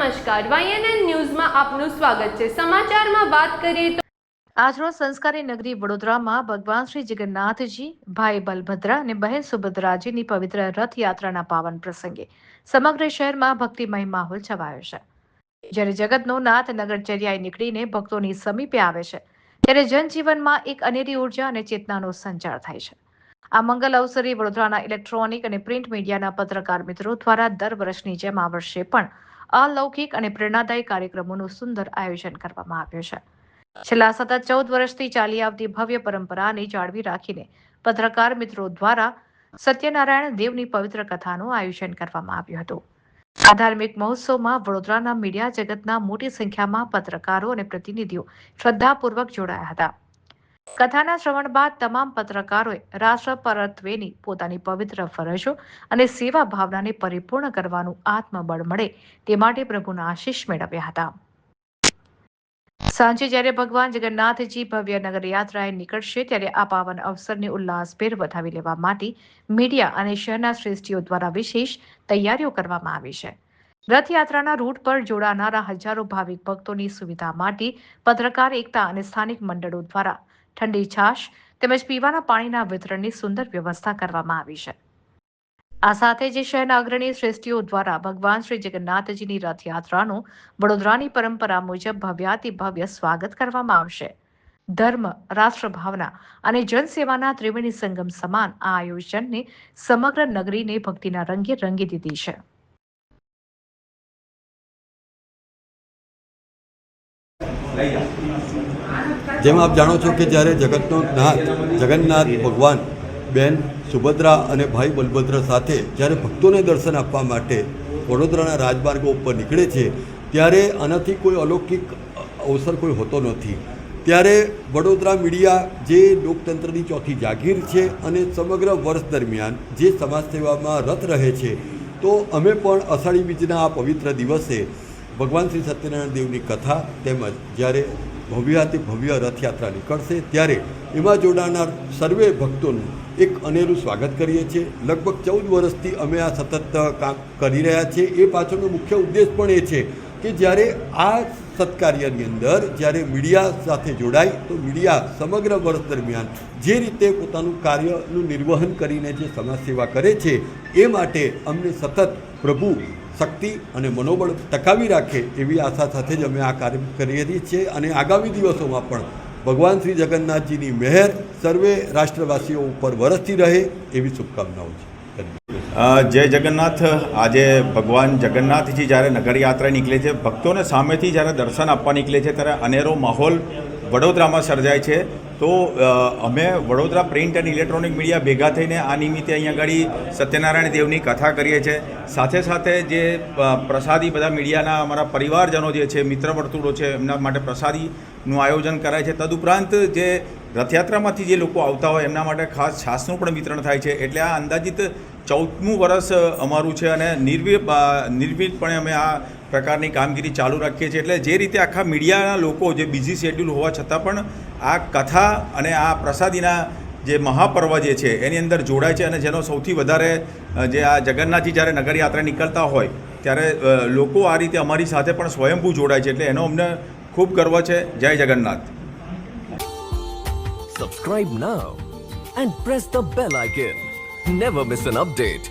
નમસ્કાર, YNN ન્યૂઝમાં આપનું સ્વાગત છે। સમાચારમાં વાત કરીએ તો આજરોજ સંસ્કારી નગરી વડોદરામાં ભગવાન શ્રી જગન્નાથજી, ભાઈ બલભદ્ર અને બહેન સુભદ્રાજીની પવિત્ર રથયાત્રાના પાવન પ્રસંગે સમગ્ર શહેરમાં ભક્તિમય માહોલ છવાયો છે। જ્યારે જગતનો નાથ નગરચર્યાએ નીકળીને ભક્તોની સમીપે આવે છે, ત્યારે જનજીવનમાં એક અનેરી ઉર્જા અને ચેતનાનો સંચાર થાય છે। આ મંગલ અવસરે વડોદરાના ઇલેક્ટ્રોનિક અને પ્રિન્ટ મીડિયાના પત્રકાર મિત્રો દ્વારા દર વર્ષની જેમ આ વર્ષે પણ અલૌકિક અને પ્રેરણાદાયી કાર્યક્રમોનું સુંદર આયોજન કરવામાં આવ્યું છે। છેલ્લા સતત 14 વર્ષથી ચાલી આવતી ભવ્ય પરંપરાને જાળવી રાખીને પત્રકાર મિત્રો દ્વારા સત્યનારાયણ દેવની પવિત્ર કથાનું આયોજન કરવામાં આવ્યું હતું। આ ધાર્મિક મહોત્સવમાં વડોદરાના મીડિયા જગતના મોટી સંખ્યામાં પત્રકારો અને પ્રતિનિધિઓ શ્રદ્ધાપૂર્વક જોડાયા હતા। કથાના શ્રવણ બાદ તમામ પત્રકારોએ રાષ્ટ્ર પરત્વેની પોતાની પવિત્ર ફરજો અને સેવા ભાવનાને પરિપૂર્ણ કરવાનું આત્મબળ મળે તે માટે પ્રભુના આશીષ મેળવ્યા હતા। સાંજે જ્યારે ભગવાન જગન્નાથજી ભવ્ય નગરયાત્રાએ નીકળશે, ત્યારે આ પાવન અવસરને ઉલ્લાસભેર વધાવી લેવા માટે મીડિયા અને શહેરના શ્રેષ્ઠીઓ દ્વારા વિશેષ તૈયારીઓ કરવામાં આવી છે। રથયાત્રાના રૂટ પર જોડાનારા હજારો ભાવિક ભક્તોની સુવિધા માટે પત્રકાર એકતા અને સ્થાનિક મંડળો દ્વારા ઠંડી છાશ તેમજ પીવાના પાણીના વિતરણની સુંદર વ્યવસ્થા કરવામાં આવી છે। આ સાથે જ શહેરના અગ્રણી શ્રેષ્ઠીઓ દ્વારા ભગવાન શ્રી જગન્નાથજીની રથયાત્રાનું વડોદરાની પરંપરા મુજબ ભવ્યાતિ ભવ્ય સ્વાગત કરવામાં આવશે। ધર્મ, રાષ્ટ્રભાવના અને જનસેવાના ત્રિવેણી સંગમ સમાન આ આયોજનને સમગ્ર નગરીને ભક્તિના રંગે રંગી દીધી છે। જેમ આપ જાણો છો કે જ્યારે જગતનો નાથ જગન્નાથ ભગવાન બેન સુભદ્રા અને ભાઈ બલભદ્ર સાથે જ્યારે ભક્તોને દર્શન આપવા માટે વડોદરાના રાજમાર્ગો ઉપર નીકળે છે, ત્યારે આનાથી કોઈ અલૌકિક અવસર કોઈ હોતો નથી। ત્યારે વડોદરા મીડિયા જે લોકતંત્રની ચોથી જાગીર છે અને સમગ્ર વર્ષ દરમિયાન જે સમાજ સેવામાં રત રહે છે, તો અમે પણ અષાઢી બીજના આ પવિત્ર દિવસે ભગવાન શ્રી સત્યનારાયણ દેવની કથા તેમજ જ્યારે ભવ્યાતિ ભવ્ય રથયાત્રા નીકળશે ત્યારે એમાં જોડાનાર સર્વે ભક્તોનું એક અનેરું સ્વાગત કરીએ છીએ। લગભગ 14 વર્ષથી અમે આ સતત કામ કરી રહ્યા છીએ। એ પાછળનો મુખ્ય ઉદ્દેશ પણ એ છે કે જ્યારે આ સત્કાર્યની અંદર જ્યારે મીડિયા સાથે જોડાય તો મીડિયા સમગ્ર વર્ષ દરમિયાન જે રીતે પોતાનું કાર્યનું નિર્વહન કરીને જે સમાજ સેવા કરે છે, એ માટે અમને સતત પ્રભુ શક્તિ અને મનોબળ ટકાવી રાખે એવી આશા સાથે જ અમે આ કાર્ય કરી રહી છીએ અને આગામી દિવસોમાં પણ ભગવાન શ્રી જગન્નાથજીની મહેર સર્વે રાષ્ટ્રવાસીઓ ઉપર વરસતી રહે એવી શુભકામનાઓ છે। જય જગન્નાથ। આજે ભગવાન જગન્નાથજી જ્યારે નગરયાત્રા નીકળે છે, ભક્તોને સામેથી જ્યારે દર્શન આપવા નીકળે છે, ત્યારે અનેરો માહોલ વડોદરામાં સર્જાય છે। તો અમે વડોદરા પ્રિન્ટ અને ઇલેક્ટ્રોનિક મીડિયા ભેગા થઈને આ નિમિત્તે અહીંયા આગળ સત્યનારાયણ દેવની કથા કરીએ છીએ। સાથે સાથે જે પ્રસાદી બધા મીડિયાના અમારા પરિવારજનો જે છે, મિત્ર વર્તુળો છે, એમના માટે પ્રસાદીનું આયોજન કરાય છે। તદુપરાંત જે રથયાત્રામાંથી જે લોકો આવતા હોય એમના માટે ખાસ છાસનું પણ વિતરણ થાય છે। એટલે આ અંદાજિત 14મું વર્ષ અમારું છે અને નિર્વિઘ્નપણે અમે આ પ્રકારની કામગીરી ચાલુ રાખીએ છીએ। એટલે જે રીતે આખા મીડિયાના લોકો જે બિઝી શેડ્યુલ હોવા છતાં પણ આ કથા અને આ પ્રસાદીના જે મહાપર્વ જે છે એની અંદર જોડાય છે અને જેનો સૌથી વધારે જે આ જગન્નાથજી જ્યારે નગરયાત્રા નીકળતા હોય ત્યારે લોકો આ રીતે અમારી સાથે પણ સ્વયંભૂ જોડાય છે। એટલે એનો અમને ખૂબ ગર્વ છે। જય Jagannath. Subscribe now and press the bell icon. Never miss an update.